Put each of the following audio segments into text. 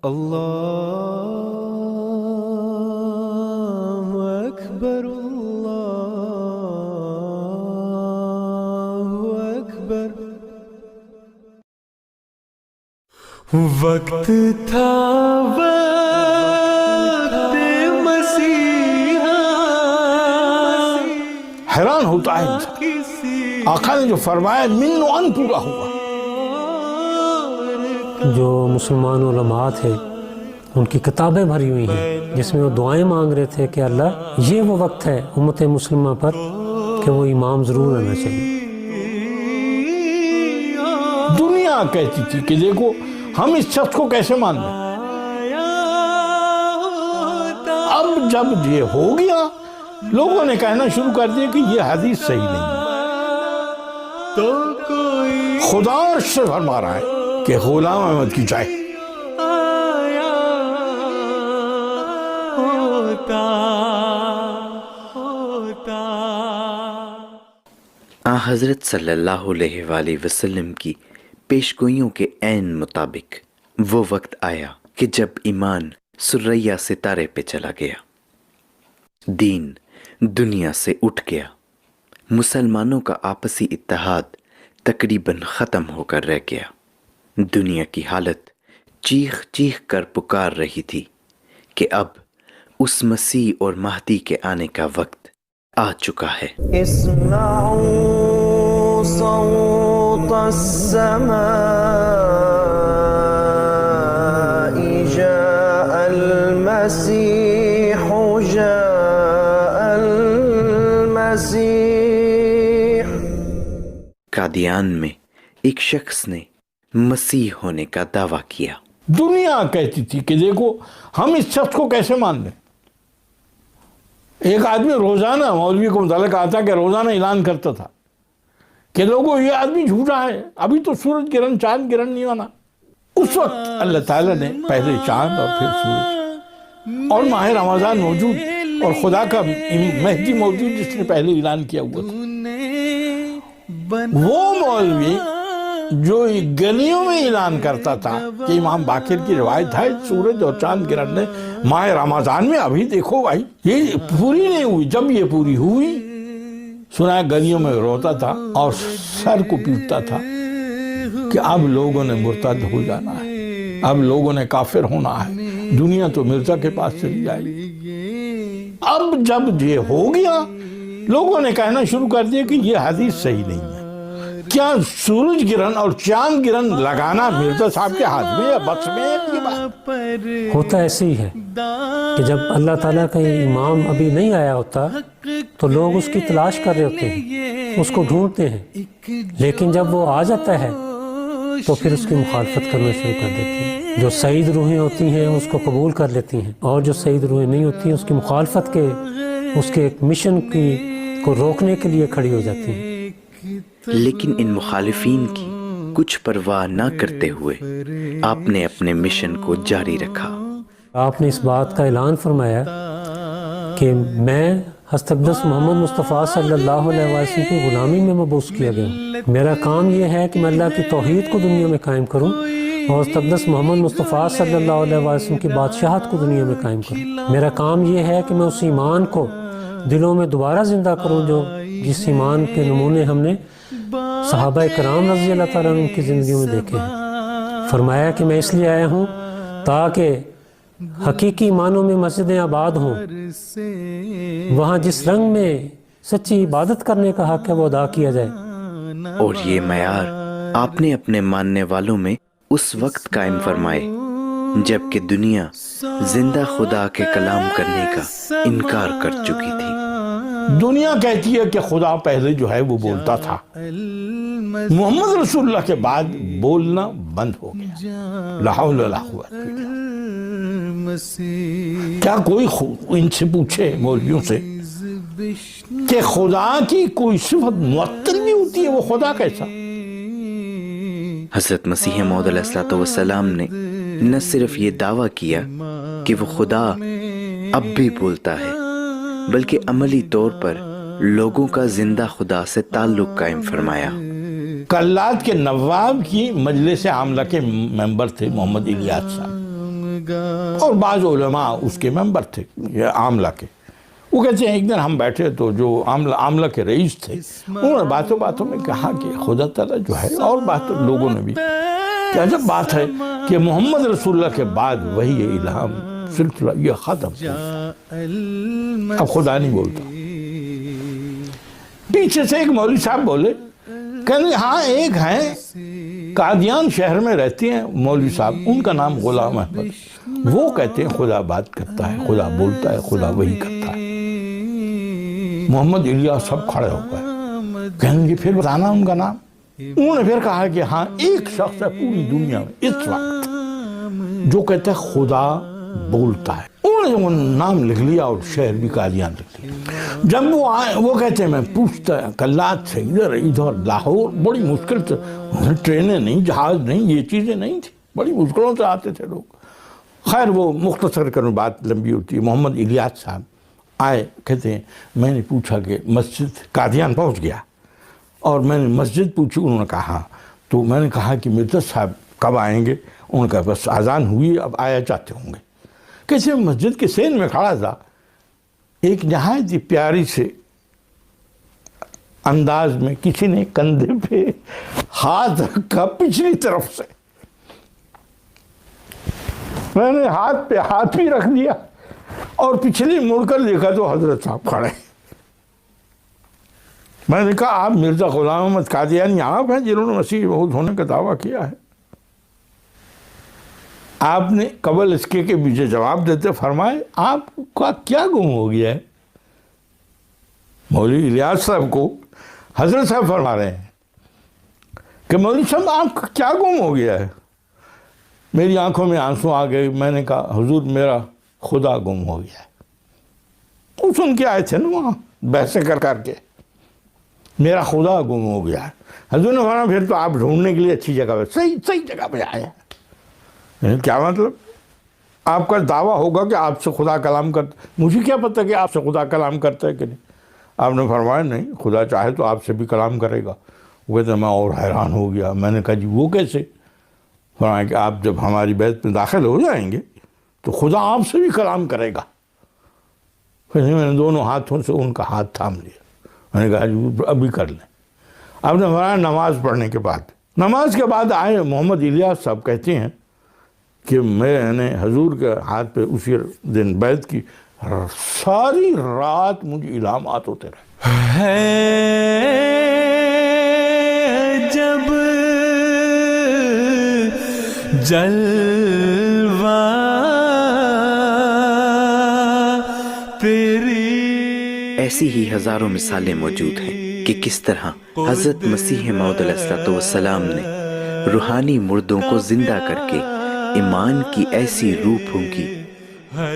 اللہ اکبر اللہ اکبر۔ وقت تھا وقت مسیحا، حیران ہوتا ہے انسان، آقا نے جو فرمایا من و ان پورا ہوا۔ جو مسلمان علماء تھے ان کی کتابیں بھری ہوئی ہیں جس میں وہ دعائیں مانگ رہے تھے کہ اللہ یہ وہ وقت ہے امت مسلمہ پر کہ وہ امام ضرور آنا چاہیے۔ دنیا کہتی تھی کہ دیکھو ہم اس شخص کو کیسے مان لیں، اب جب یہ ہو گیا لوگوں نے کہنا شروع کر دیا کہ یہ حدیث صحیح نہیں ہے۔ تو کوئی خدا عرش سے فرما رہا ہے کہ غلام احمد کی چائے۔ حضرت صلی اللہ علیہ وآلہ وسلم کی پیشگوئیوں کے عین مطابق وہ وقت آیا کہ جب ایمان سریا ستارے پہ چلا گیا، دین دنیا سے اٹھ گیا، مسلمانوں کا آپسی اتحاد تقریباً ختم ہو کر رہ گیا، دنیا کی حالت چیخ چیخ کر پکار رہی تھی کہ اب اس مسیح اور مہدی کے آنے کا وقت آ چکا ہے۔ اسمعوا صوت السماء جاء المسيح جاء المسيح۔ قادیان میں ایک شخص نے مسیح ہونے کا دعویٰ کیا۔ دنیا کہتی تھی کہ دیکھو ہم اس شخص کو کیسے مان لیں۔ ایک آدمی روزانہ مولوی کو متعلق آتا کہ روزانہ اعلان کرتا تھا کہ لوگوں یہ آدمی جھوٹا ہے، ابھی تو سورج گرہن چاند گرہن نہیں ہونا۔ اس وقت اللہ تعالیٰ نے پہلے چاند اور پھر سورج اور ماہ رمضان موجود اور خدا کا مہدی موجود جس نے پہلے اعلان کیا ہوا تھا۔ وہ مولوی جو گلیوں میں اعلان کرتا تھا کہ امام باقر کی روایت ہے سورج اور چاند گرہن نے ماہ رمضان میں، ابھی دیکھو بھائی یہ پوری نہیں ہوئی، جب یہ پوری ہوئی سنا گلیوں میں روتا تھا اور سر کو پیٹتا تھا کہ اب لوگوں نے مرتد ہو جانا ہے، اب لوگوں نے کافر ہونا ہے، دنیا تو مرزا کے پاس چلی جائے گی۔ اب جب یہ ہو گیا لوگوں نے کہنا شروع کر دیا کہ یہ حدیث صحیح نہیں ہے۔ کیا سورج گرہن اور چاند گرہن لگانا مرزا صاحب کے ہاتھ میں یا بس میں ہے؟ یہ بات ہوتا ایسے ہی ہے کہ جب اللہ تعالیٰ کا امام ابھی نہیں آیا ہوتا تو لوگ اس کی تلاش کر رہے ہوتے ہیں، اس کو ڈھونڈتے ہیں، لیکن جب وہ آ جاتا ہے تو پھر اس کی مخالفت کرنا شروع کر دیتے ہیں۔ جو سعید روحیں ہوتی ہیں اس کو قبول کر لیتی ہیں اور جو سعید روحیں نہیں ہوتی ہیں اس کی مخالفت کے اس کے ایک مشن کو روکنے کے لیے کھڑی ہو جاتی ہیں۔ لیکن ان مخالفین کی کچھ پرواہ نہ کرتے ہوئے آپ نے اپنے مشن کو جاری رکھا۔ آپ نے اس بات کا اعلان فرمایا کہ میں حضرت اقدس محمد مصطفیٰ صلی اللہ علیہ وسلم کی غلامی میں مبعوث کیا گیا ہوں۔ میرا کام یہ ہے کہ میں اللہ کی توحید کو دنیا میں قائم کروں اور حضرت اقدس محمد مصطفیٰ صلی اللہ علیہ وسلم کی بادشاہت کو دنیا میں قائم کروں۔ میرا کام یہ ہے کہ میں اس ایمان کو دلوں میں دوبارہ زندہ کروں جو جس ایمان کے نمونے ہم نے صحابہ کرام رضی اللہ تعالیٰ عنہ کی زندگیوں میں دیکھے ہیں۔ فرمایا کہ میں اس لیے آیا ہوں تاکہ حقیقی معنوں میں مسجدیں آباد ہوں، وہاں جس رنگ میں سچی عبادت کرنے کا حق ہے وہ ادا کیا جائے۔ اور یہ معیار آپ نے اپنے ماننے والوں میں اس وقت قائم فرمائے جبکہ دنیا زندہ خدا کے کلام کرنے کا انکار کر چکی تھی۔ دنیا کہتی ہے کہ خدا پہلے جو ہے وہ بولتا تھا، محمد رسول اللہ کے بعد بولنا بند ہو گیا۔ لا حول ولا قوت الا باللہ۔ کیا کوئی ان سے پوچھے مولویوں سے کہ خدا کی کوئی صفت معطل نہیں ہوتی ہے، وہ خدا کیسا؟ حضرت مسیح موعود علیہ السلام نے نہ صرف یہ دعویٰ کیا کہ وہ خدا اب بھی بولتا ہے بلکہ عملی طور پر لوگوں کا زندہ خدا سے تعلق قائم فرمایا۔ کلات کے نواب کی مجلس عاملہ کے ممبر تھے محمد الیاس صاحب۔ اور بعض علماء اس کے ممبر تھے یہ عاملہ کے. وہ کہتے ہیں ایک دن ہم بیٹھے تو جو عاملہ کے رئیس تھے انہوں نے باتوں باتوں میں کہا کہ خدا تعالیٰ جو ہے, اور بات لوگوں نے بھی کہ عجب بات ہے کہ محمد رسول اللہ کے بعد وہی الہام سلسلہ یہ ختم ہو, اب خدا نہیں بولتا. پیچھے سے ایک مولوی صاحب بولے, کہنے ہاں ایک ہیں قادیان شہر میں رہتے ہیں مولوی صاحب, ان کا نام غلام احمد, وہ کہتے ہیں خدا بات کرتا ہے, خدا بولتا ہے, خدا وہی کرتا ہے. محمد الیاس سب کھڑے ہو گئے, کہنے کہ پھر بتانا ان کا نام. انہوں نے پھر کہا کہ ہاں ایک شخص ہے پوری دنیا میں اس وقت جو کہتا ہے خدا بولتا ہے. انہوں نے وہ نام لکھ لیا اور شہر بھی قادیان لکھ لیا. جب وہ آئے وہ کہتے ہیں میں پوچھتا کلات سے ادھر ادھر لاہور, بڑی مشکل سے, ٹرینیں نہیں, جہاز نہیں, یہ چیزیں نہیں تھی, بڑی مشکلوں سے آتے تھے لوگ. خیر وہ مختصر کروں, بات لمبی ہوتی ہے. محمد الیاس صاحب آئے, کہتے ہیں میں نے پوچھا کہ مسجد قادیان پہنچ گیا, اور میں نے مسجد پوچھی, انہوں نے کہا. تو میں نے کہا کہ مرزا صاحب کب آئیں گے؟ انہوں نے کہا بس اذان ہوئی اب آیا جاتے ہوں گے. کیسے مسجد کے سین میں کھڑا تھا, ایک نہایت ہی پیاری سے انداز میں کسی نے کندھے پہ ہاتھ رکھا پچھلی طرف سے. میں نے ہاتھ پہ ہاتھ بھی رکھ دیا اور پچھلی مڑ کر دیکھا تو حضرت صاحب کھڑے. میں نے کہا آپ مرزا غلام احمد قادیانی آپ ہیں جنہوں نے مسیح موعود ہونے کا دعویٰ کیا ہے؟ آپ نے قبل اس کے مجھے جواب دیتے فرمائے آپ کا کیا گم ہو گیا ہے؟ مولوی الیاس صاحب کو حضرت صاحب فرما رہے ہیں کہ مولوی صاحب آپ کا کیا گم ہو گیا ہے؟ میری آنکھوں میں آنسو آ گئے. میں نے کہا حضور میرا خدا گم ہو گیا ہے. وہ سن کے آئے تھے نا وہاں بحثیں کر کے, میرا خدا گم ہو گیا ہے. حضور نے فرمایا پھر تو آپ ڈھونڈنے کے لیے اچھی جگہ پہ صحیح جگہ پہ آئے ہیں. کیا مطلب؟ آپ کا دعویٰ ہوگا کہ آپ سے خدا کلام کرتا, مجھے کیا پتہ کہ آپ سے خدا کلام کرتا ہے کہ نہیں. آپ نے فرمایا نہیں, خدا چاہے تو آپ سے بھی کلام کرے گا. وہ کہتے میں اور حیران ہو گیا. میں نے کہا جی وہ کیسے؟ فرمایا کہ آپ جب ہماری بیعت میں داخل ہو جائیں گے تو خدا آپ سے بھی کلام کرے گا. پھر میں نے دونوں ہاتھوں سے ان کا ہاتھ تھام لیا. میں نے کہا جی ابھی کر لیں. آپ نے فرمایا نماز پڑھنے کے بعد. نماز کے بعد آئے محمد الیاس صاحب, کہتے ہیں کہ میں نے حضور کے ہاتھ پہ اسی دن بیعت کی, ساری رات مجھے الہامات ہوتے رہے. جب جلوہ تیری. ایسی ہی ہزاروں مثالیں موجود ہیں کہ کس طرح حضرت مسیح موعود علیہ السلام نے روحانی مردوں کو زندہ کر کے ایمان کی ایسی روح پھونکی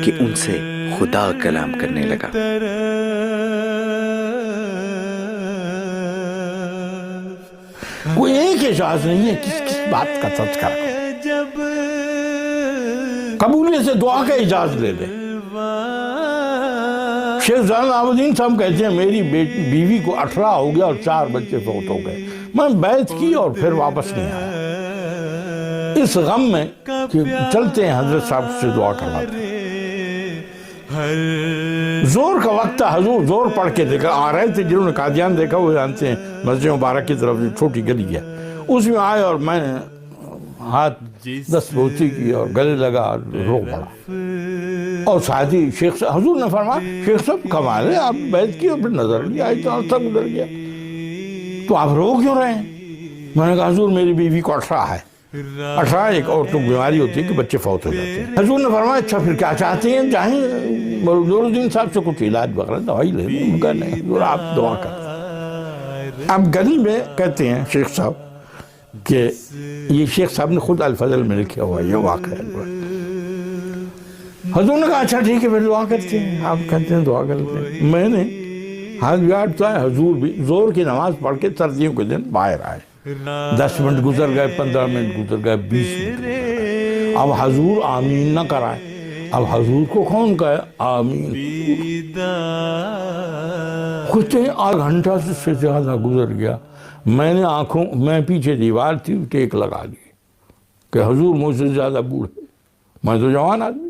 کہ ان سے خدا کلام کرنے لگا. کوئی ایک اعجاز نہیں ہے, کس بات کا تذکرہ کرو. قبولیت سے دعا کا اعجاز لے لیں. شیخ زین العابدین صاحب کہتے ہیں میری بیوی کو 18 ہو گیا اور 4 بچے فوت ہو گئے. میں بیعت کی اور پھر واپس نہیں آیا. اس غم میں کہ چلتے ہیں حضرت صاحب سے دعا کرواتے ہیں. زور کا وقت تھا, حضور زور پڑھ کے دیکھا آ رہے تھے. جنہوں نے قادیان دیکھا وہ جانتے ہیں مسجد مبارک کی طرف چھوٹی گلی ہے, اس میں آئے اور میں نے ہاتھ دست بوسی کی اور گلے لگا اور رو پڑا. اور ساتھی شیخ صاحب, حضور نے فرمایا شیخ صاحب کمال ہے, آپ بیعت کی اور پھر نظر نہیں آئی تو سب گزر گیا, تو آپ رو کیوں رہے ہیں؟ میں نے کہا حضور میری بیوی کو 18 ہے. 18 ایک عورتوں کی بیماری ہوتی ہے کہ بچے فوت ہو جاتے ہیں. حضور نے فرمایا اچھا پھر کیا چاہتے ہیں, چاہیں نور الدین صاحب سے کچھ علاج وغیرہ دوائی لے لیں. ان کا نہیں حضور آپ دعا کریں. اب گلی میں کہتے ہیں شیخ صاحب کہ یہ شیخ صاحب نے خود الفضل میں لکھا ہوا یہ واقعہ ہے. حضور نے کہا اچھا ٹھیک ہے پھر دعا کرتے ہیں. آپ کہتے ہیں دعا کرتے ہیں. میں نے ہاتھ بیٹھتا ہے, حضور بھی زور کی نماز پڑھ کے سردیوں کے دن باہر آئے. 10 منٹ گزر گئے, 15 منٹ گزر گئے, 20 منٹ گزر گئے. اب حضور آمین نہ کرائے. اب حضور کو کون کہے آمین؟ کچھ 8 گھنٹہ سے زیادہ گزر گیا. میں نے میں پیچھے دیوار تھی ٹیک لگا لی کہ حضور مجھ سے زیادہ بوڑھے. میں تو جوان آدمی،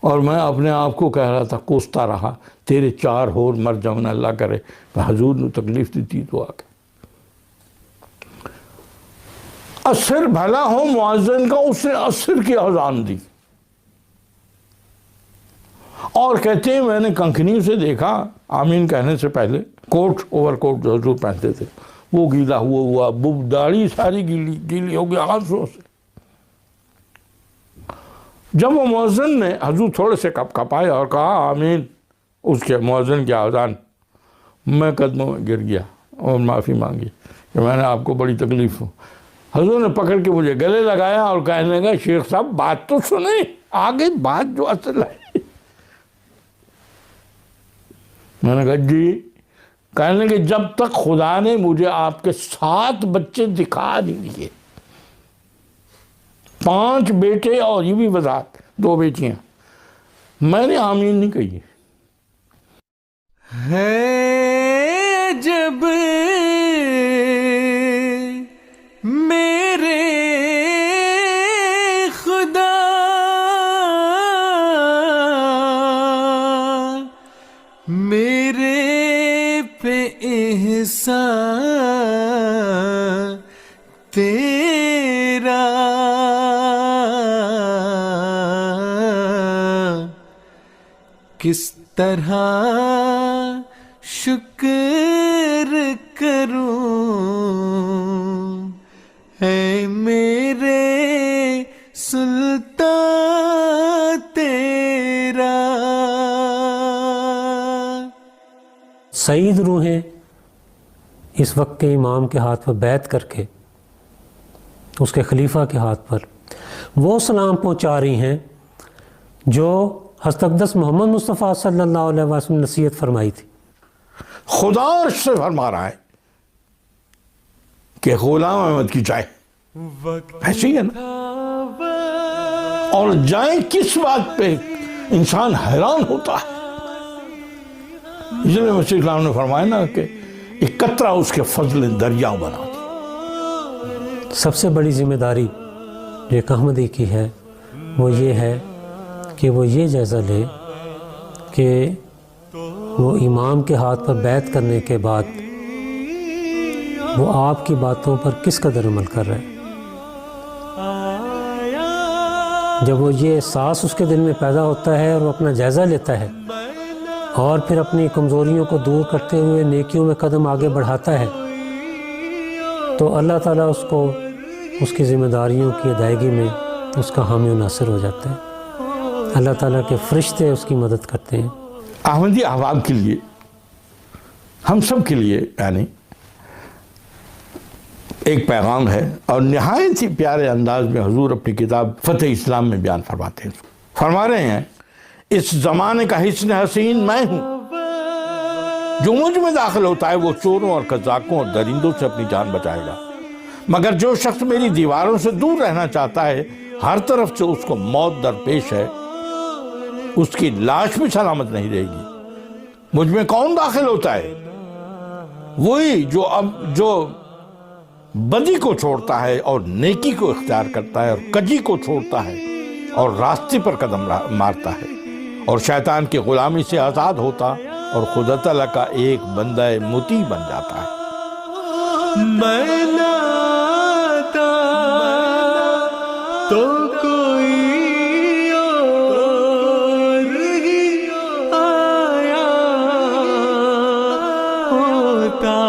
اور میں اپنے آپ کو کہہ رہا تھا، کوستا رہا، تیرے 4 ہور مر جاؤں اللہ کرے، حضور نے تکلیف دیتی تو آ کے عصر بھلا ہو مؤذن کا، اس نے عصر کی اذان دی، اور کہتے ہیں میں نے کنکھنی سے دیکھا آمین کہنے سے پہلے، کوٹ اوور کوٹ جو حضور پہنتے تھے وہ گیلا ہوا، داڑھی ساری گیلی ہو گیا آنسوں سے۔ جب وہ مؤذن نے، حضور تھوڑے سے کپ کپائے اور کہا آمین، اس کے مؤذن کی اذان، میں قدموں میں گر گیا اور معافی مانگی کہ میں نے آپ کو بڑی تکلیف ہو۔ حضور نے پکڑ کے مجھے گلے لگایا اور کہنے لگا شیخ صاحب بات تو سنیں، آگے بات جو اصل ہے۔ میں نے کہا جی، کہنے لگے جب تک خدا نے مجھے آپ کے 7 بچے دکھا نہیں دیے، 5 بیٹے اور یہ بھی وضاحت 2 بیٹیاں، میں نے آمین نہیں کہی۔ ہے عجب میرے خدا، میرے پہ احسان تیرا، کس طرح شکر کروں ہے میرے سلطان تیرا۔ سعید روحیں اس وقت کے امام کے ہاتھ پر بیعت کر کے، اس کے خلیفہ کے ہاتھ پر وہ سلام پہنچا رہی ہیں جو حضرت اقدس محمد مصطفیٰ صلی اللہ علیہ وسلم نے نصیحت فرمائی تھی۔ خدا عرش سے فرما رہا ہے کہ غلام احمد کی جائے، ایسے ہی ہے نا، اور جائیں کس بات پہ انسان حیران ہوتا ہے۔ اس لیے مسیح اسلام نے فرمایا نا کہ ایک قطرہ اس کے فضل دریا بنا دی۔ سب سے بڑی ذمہ داری جو ایک احمدی کی ہے وہ یہ ہے کہ وہ یہ جائزہ لے کہ وہ امام کے ہاتھ پر بیعت کرنے کے بعد وہ آپ کی باتوں پر کس قدر عمل کر رہا ہے۔ جب وہ یہ احساس اس کے دل میں پیدا ہوتا ہے اور وہ اپنا جائزہ لیتا ہے اور پھر اپنی کمزوریوں کو دور کرتے ہوئے نیکیوں میں قدم آگے بڑھاتا ہے، تو اللہ تعالیٰ اس کو اس کی ذمہ داریوں کی ادائیگی میں اس کا حامی و ناصر ہو جاتا ہے۔ اللہ تعالیٰ کے فرشتے اس کی مدد کرتے ہیں۔ احمدی احباب کے لیے، ہم سب کے لیے یعنی ایک پیغام ہے، اور نہایت ہی پیارے انداز میں حضور اپنی کتاب فتح اسلام میں بیان فرماتے ہیں۔ فرما رہے ہیں اس زمانے کا حسن حسین میں ہوں، جو مجھ میں داخل ہوتا ہے وہ چوروں اور قزاقوں اور درندوں سے اپنی جان بچائے گا، مگر جو شخص میری دیواروں سے دور رہنا چاہتا ہے ہر طرف سے اس کو موت درپیش ہے، اس کی لاش بھی سلامت نہیں رہے گی۔ مجھ میں کون داخل ہوتا ہے؟ وہی جو بدی کو چھوڑتا ہے اور نیکی کو اختیار کرتا ہے، اور کجی کو چھوڑتا ہے اور راستے پر قدم مارتا ہے، اور شیطان کی غلامی سے آزاد ہوتا اور خدا تعالیٰ کا ایک بندہ مطیع بن جاتا ہے۔ میں نہ آتا تو کوئی اور ہی آیا ہوتا۔